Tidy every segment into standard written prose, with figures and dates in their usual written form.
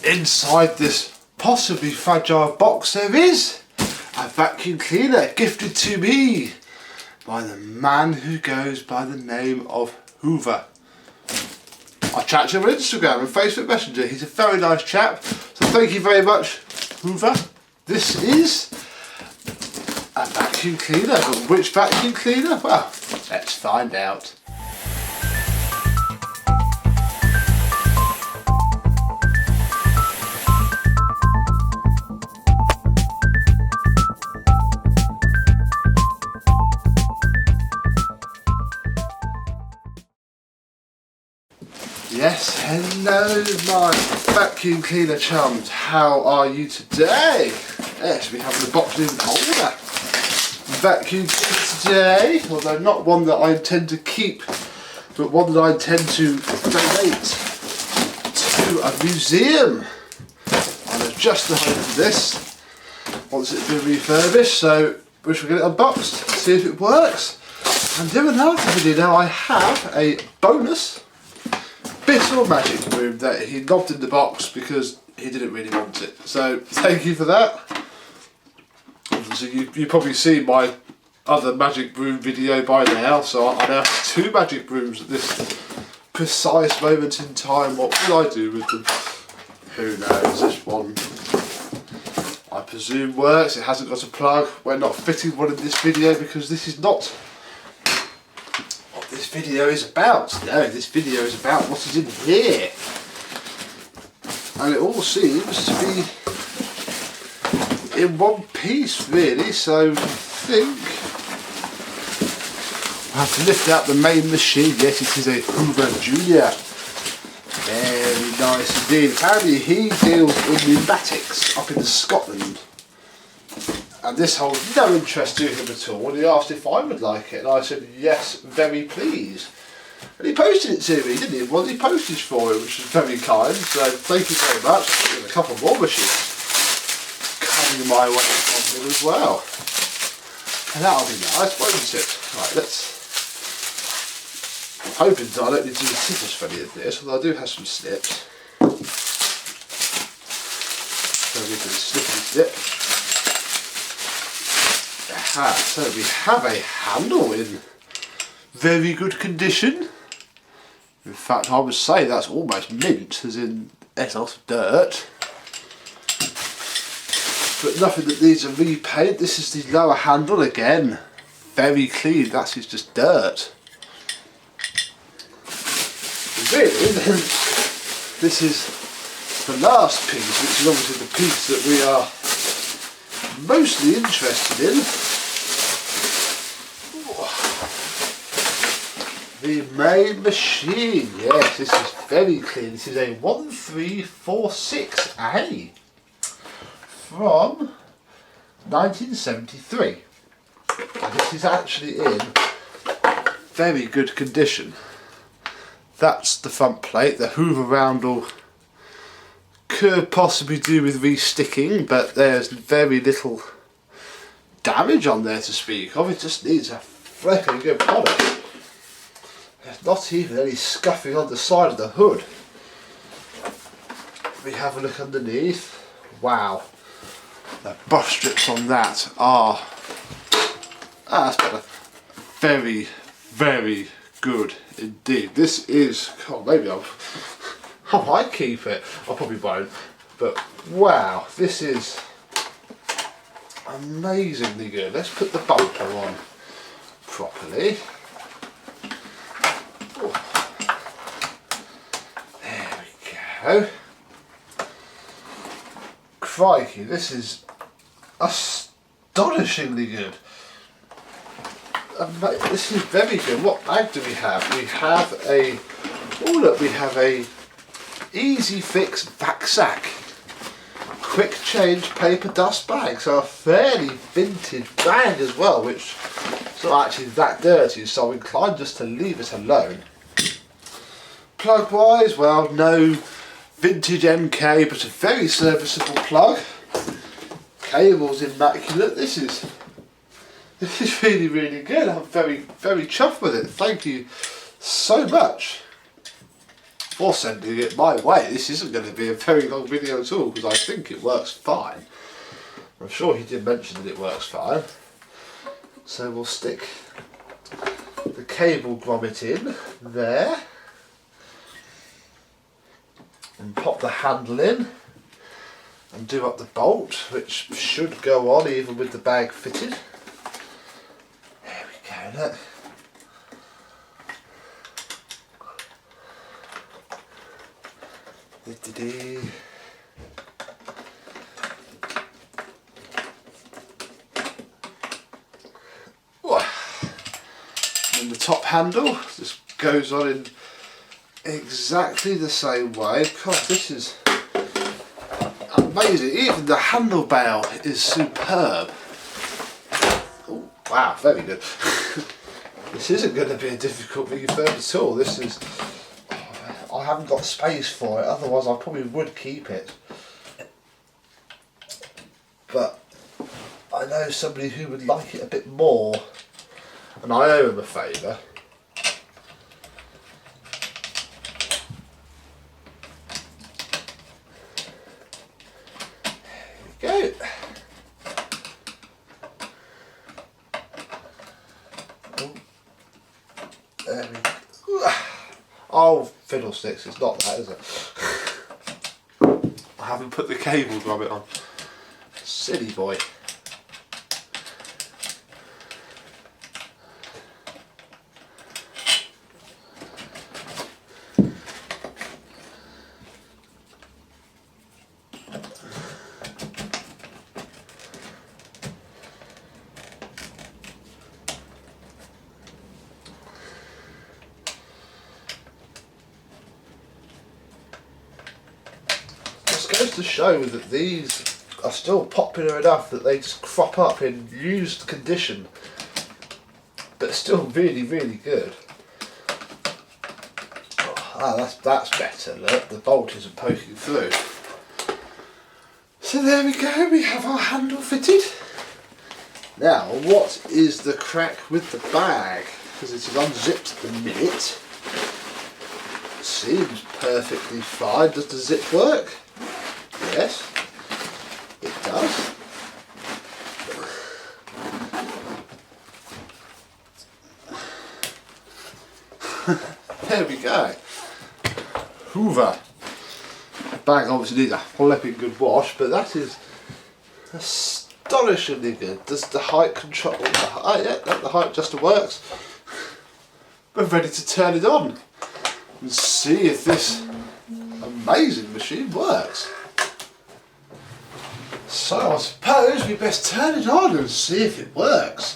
Inside this possibly fragile box there is a vacuum cleaner gifted to me by the man who goes by the name of Hoover. I chat to him on Instagram and Facebook Messenger. He's a very nice chap, so thank you very much, Hoover. This is a vacuum cleaner, but which vacuum cleaner? Well, let's find out. Yes, hello my vacuum cleaner chums, how are you today? Yes, we have the box in holder. Vacuum cleaner today, although not one that I intend to keep, but one that I intend to donate to a museum. I'll adjust the height of this once it's been refurbished, so we shall get it unboxed, see if it works, and do another video. Now I have a bonus bit or magic broom that he lobbed in the box because he didn't really want it. So thank you for that. So you probably seen my other magic broom video by now, so I now have 2 magic brooms at this precise moment in time. What will I do with them? Who knows? This one I presume works. It hasn't got a plug. We're not fitting one in this video because this is not this video is about. No, this video is about what is in here, and it all seems to be in one piece really, so I think I have to lift out the main machine. Yes, it is a Hoover Junior. Very nice indeed. Apparently he deals in pneumatics up in Scotland, and this holds no interest to him at all. And he asked if I would like it, and I said yes, very pleased. And he posted it to me, didn't he? Well, he postage for it, which was very kind. So thank you very much. There's a couple more machines coming my way from him as well, and that'll be nice, won't it? Right, I'm hoping that I don't need to do scissors for any of this, although I do have some snips. So we can snip. So we have a handle in very good condition. In fact, I would say that's almost mint, as in there's lots of dirt, but nothing that needs a repaint. This is the lower handle again, very clean. That is just dirt. Really, this is the last piece, which is obviously the piece that we are mostly interested in. The main machine. Yes, this is very clean. This is a 1346a from 1973, and this is actually in very good condition. That's the front plate. The Hoover roundel could possibly do with resticking, but there's very little damage on there to speak of. It just needs a flipping good polish. There's not even any scuffing on the side of the hood. We have a look underneath. Wow, the brush strips on that are that's better. Very, very good indeed. This is, oh, maybe I might keep it. I probably won't, but wow, this is amazingly good. Let's put the bumper on properly. Oh. There we go. Crikey, this is astonishingly good. This is very good. What bag do we have? We have a, oh look, we have a Easy Fix back sack, quick change paper dust bag. So a fairly vintage bag as well, which is not actually that dirty, so I'm inclined just to leave it alone. Plug wise, well, no vintage MK, but a very serviceable plug. Cable's immaculate. This is really, really good. I'm very, very chuffed with it. Thank you so much. for sending it my way. This isn't going to be a very long video at all because I think it works fine. I'm sure he did mention that it works fine. So we'll stick the cable grommet in there and pop the handle in and do up the bolt, which should go on even with the bag fitted. There we go, look. And the top handle just goes on in exactly the same way. God, this is amazing. Even the handlebar is superb. Oh, wow, very good. This isn't going to be a difficult refurb at all. This is... I haven't got space for it, otherwise I probably would keep it. But I know somebody who would like it a bit more, and I owe him a favour. There we go. Oh, there we go. Oh, fiddlesticks, it's not that, is it? I haven't put the cable grommet on. Silly boy. Goes to show that these are still popular enough that they just crop up in used condition, but still really, really good. Oh, that's better. Look, the bolt isn't poking through. So there we go. We have our handle fitted. Now, what is the crack with the bag? Because it is unzipped at the minute. Seems perfectly fine. Does the zip work? Yes, it does. There we go. Hoover. The bag obviously needs a flipping good wash, but that is astonishingly good. Does the height control? Oh yeah, the height adjuster works. We're ready to turn it on and see if this amazing machine works. So I suppose we best turn it on and see if it works.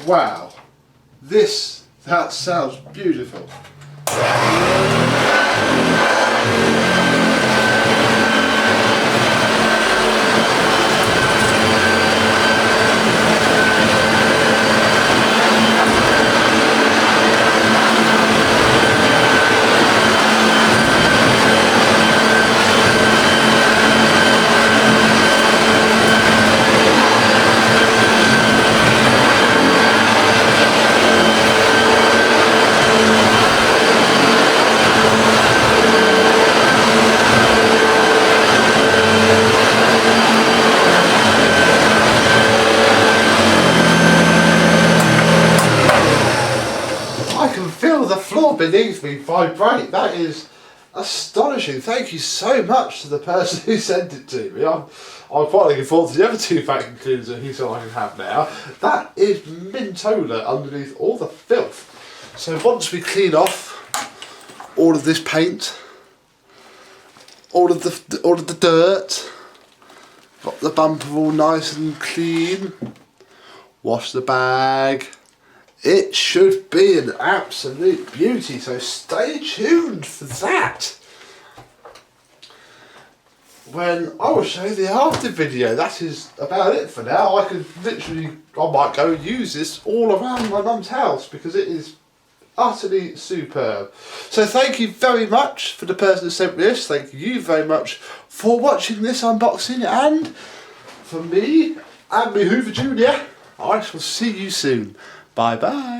Wow, that sounds beautiful. The floor beneath me vibrate. That is astonishing. Thank you so much to the person who sent it to me. I'm quite looking forward to the other two vacuum cleaners that he said I can have now. That is Mintola underneath all the filth. So once we clean off all of this paint, all of the dirt, got the bumper all nice and clean, wash the bag. It should be an absolute beauty, so stay tuned for that. When I will show you the after video. That is about it for now. I might go and use this all around my mum's house because it is utterly superb. So thank you very much for the person who sent me this. Thank you very much for watching this unboxing, and for me and me Hoover Jr., I shall see you soon. Bye bye.